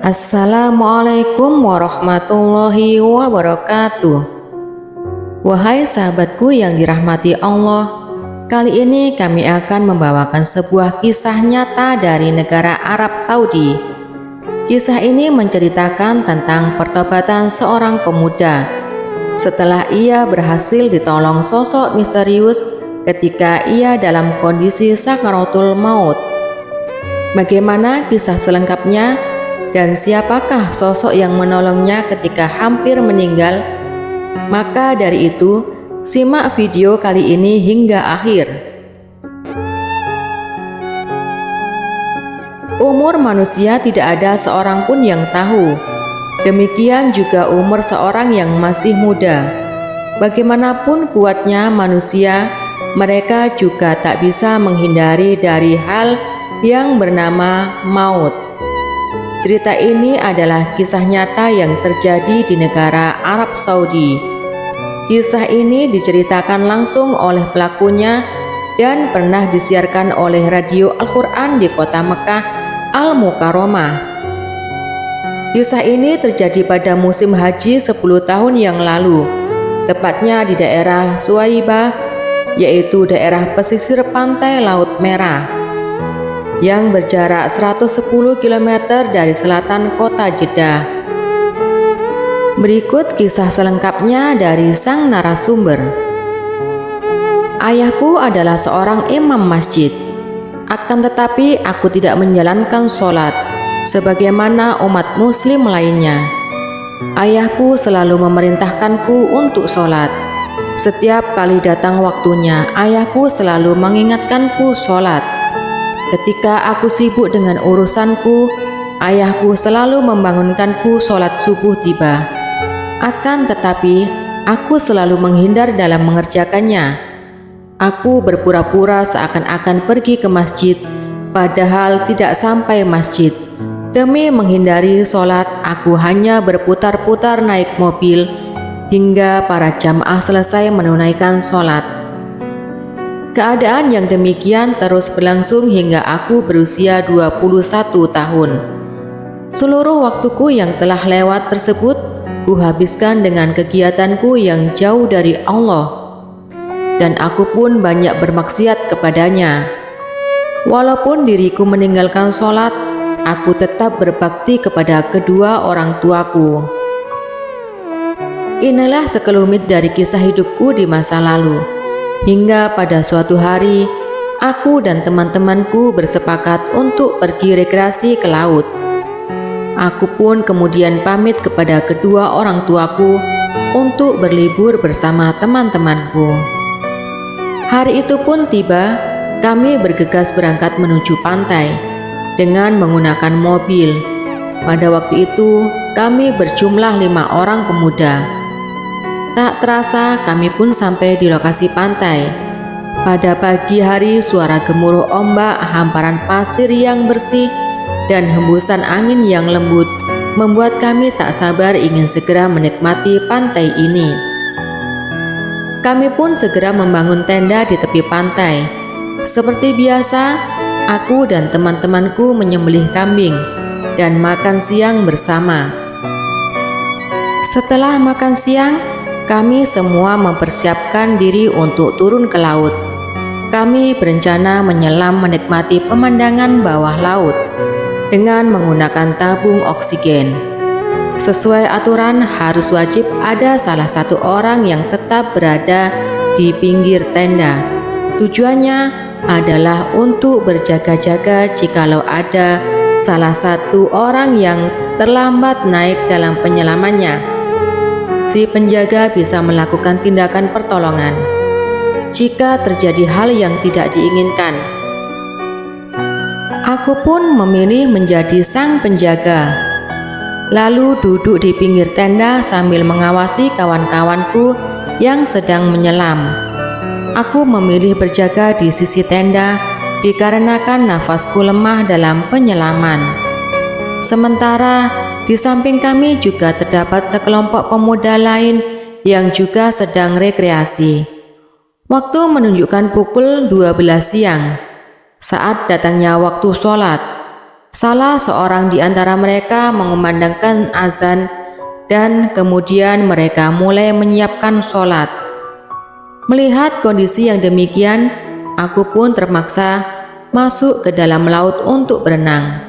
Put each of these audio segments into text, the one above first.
Assalamualaikum warahmatullahi wabarakatuh. Wahai sahabatku yang dirahmati Allah, kali ini kami akan membawakan sebuah kisah nyata dari negara Arab Saudi. Kisah ini menceritakan tentang pertobatan seorang pemuda setelah ia berhasil ditolong sosok misterius ketika ia dalam kondisi sakaratul maut. Bagaimana kisah selengkapnya? Dan siapakah sosok yang menolongnya ketika hampir meninggal? Maka dari itu, simak video kali ini hingga akhir. Umur manusia tidak ada seorang pun yang tahu. Demikian juga umur seorang yang masih muda. Bagaimanapun kuatnya manusia, mereka juga tak bisa menghindari dari hal yang bernama maut. Cerita ini adalah kisah nyata yang terjadi di negara Arab Saudi. Kisah ini diceritakan langsung oleh pelakunya dan pernah disiarkan oleh radio Al-Quran di kota Mekah Al-Mukarramah. Kisah ini terjadi pada musim haji 10 tahun yang lalu, tepatnya di daerah Suwaibah, yaitu daerah pesisir pantai Laut Merah yang berjarak 110 km dari selatan kota Jeddah. Berikut kisah selengkapnya dari sang narasumber. Ayahku adalah seorang imam masjid, akan tetapi aku tidak menjalankan sholat sebagaimana umat muslim lainnya. Ayahku selalu memerintahkanku untuk sholat. Setiap kali datang waktunya, ayahku selalu mengingatkanku sholat. Ketika aku sibuk dengan urusanku, ayahku selalu membangunkanku sholat subuh tiba. Akan tetapi, aku selalu menghindar dalam mengerjakannya. Aku berpura-pura seakan-akan pergi ke masjid, padahal tidak sampai masjid. Demi menghindari sholat, aku hanya berputar-putar naik mobil hingga para jamaah selesai menunaikan sholat. Keadaan yang demikian terus berlangsung hingga aku berusia 21 tahun. Seluruh waktuku yang telah lewat tersebut kuhabiskan dengan kegiatanku yang jauh dari Allah, dan aku pun banyak bermaksiat kepadanya. Walaupun diriku meninggalkan sholat, aku tetap berbakti kepada kedua orang tuaku. Inilah sekelumit dari kisah hidupku di masa lalu. Hingga pada suatu hari, aku dan teman-temanku bersepakat untuk pergi rekreasi ke laut. Aku pun kemudian pamit kepada kedua orang tuaku untuk berlibur bersama teman-temanku. Hari itu pun tiba, kami bergegas berangkat menuju pantai dengan menggunakan mobil. Pada waktu itu, kami berjumlah 5 orang pemuda. Tak terasa kami pun sampai di lokasi pantai. Pada pagi hari suara gemuruh ombak, hamparan pasir yang bersih, dan hembusan angin yang lembut membuat kami tak sabar ingin segera menikmati pantai ini. Kami pun segera membangun tenda di tepi pantai. Seperti biasa, aku dan teman-temanku menyembelih kambing dan makan siang bersama. Setelah makan siang, kami semua mempersiapkan diri untuk turun ke laut. Kami berencana menyelam menikmati pemandangan bawah laut dengan menggunakan tabung oksigen. Sesuai aturan, harus wajib ada salah satu orang yang tetap berada di pinggir tenda. Tujuannya adalah untuk berjaga-jaga jikalau ada salah satu orang yang terlambat naik dalam penyelamannya. Si penjaga bisa melakukan tindakan pertolongan jika terjadi hal yang tidak diinginkan. Aku pun memilih menjadi sang penjaga, lalu duduk di pinggir tenda sambil mengawasi kawan-kawanku yang sedang menyelam. Aku memilih berjaga di sisi tenda dikarenakan nafasku lemah dalam penyelaman. Sementara di samping kami juga terdapat sekelompok pemuda lain yang juga sedang rekreasi. Waktu menunjukkan pukul 12 siang, saat datangnya waktu sholat. Salah seorang di antara mereka mengumandangkan azan dan kemudian mereka mulai menyiapkan sholat. Melihat kondisi yang demikian, aku pun terpaksa masuk ke dalam laut untuk berenang.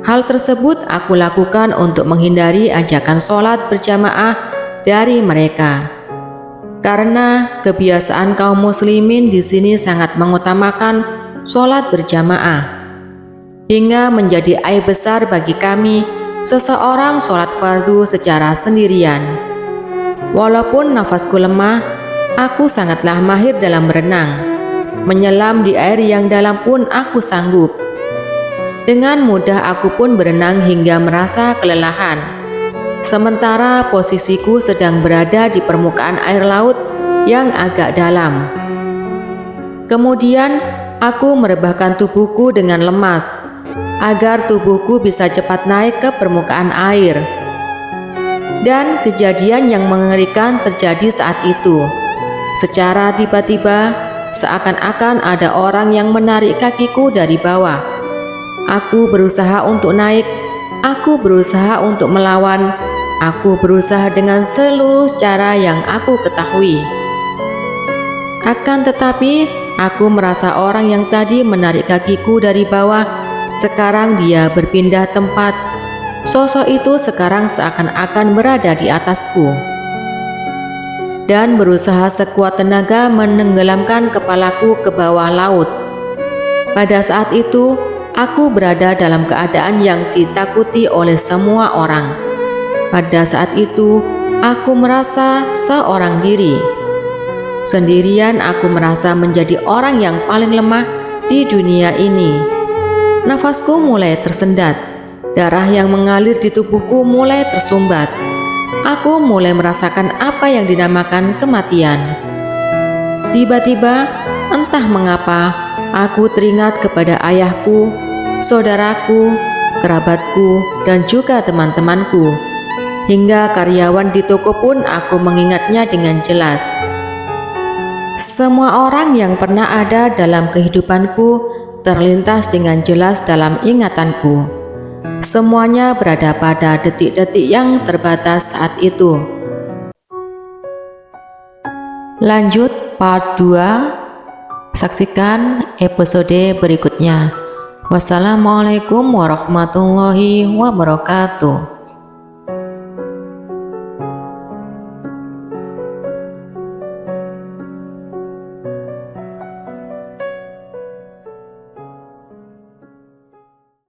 Hal tersebut aku lakukan untuk menghindari ajakan sholat berjamaah dari mereka. Karena kebiasaan kaum muslimin di sini sangat mengutamakan sholat berjamaah, hingga menjadi aib besar bagi kami seseorang sholat fardu secara sendirian. Walaupun nafasku lemah, aku sangatlah mahir dalam berenang. Menyelam di air yang dalam pun aku sanggup. Dengan mudah aku pun berenang hingga merasa kelelahan. Sementara posisiku sedang berada di permukaan air laut yang agak dalam. Kemudian aku merebahkan tubuhku dengan lemas agar tubuhku bisa cepat naik ke permukaan air. Dan kejadian yang mengerikan terjadi saat itu. Secara tiba-tiba, seakan-akan ada orang yang menarik kakiku dari bawah. Aku berusaha untuk naik, aku berusaha untuk melawan, aku berusaha dengan seluruh cara yang aku ketahui. Akan tetapi, aku merasa orang yang tadi menarik kakiku dari bawah, sekarang dia berpindah tempat. Sosok itu sekarang seakan-akan berada di atasku dan berusaha sekuat tenaga menenggelamkan kepalaku ke bawah laut. Pada saat itu, aku berada dalam keadaan yang ditakuti oleh semua orang. Pada saat itu, aku merasa seorang diri. Sendirian aku merasa menjadi orang yang paling lemah di dunia ini. Nafasku mulai tersendat. Darah yang mengalir di tubuhku mulai tersumbat. Aku mulai merasakan apa yang dinamakan kematian. Tiba-tiba, entah mengapa, aku teringat kepada ayahku, saudaraku, kerabatku, dan juga teman-temanku. Hingga karyawan di toko pun aku mengingatnya dengan jelas. Semua orang yang pernah ada dalam kehidupanku terlintas dengan jelas dalam ingatanku. Semuanya berada pada detik-detik yang terbatas saat itu. Lanjut part 2. Saksikan episode berikutnya. Wassalamualaikum warahmatullahi wabarakatuh.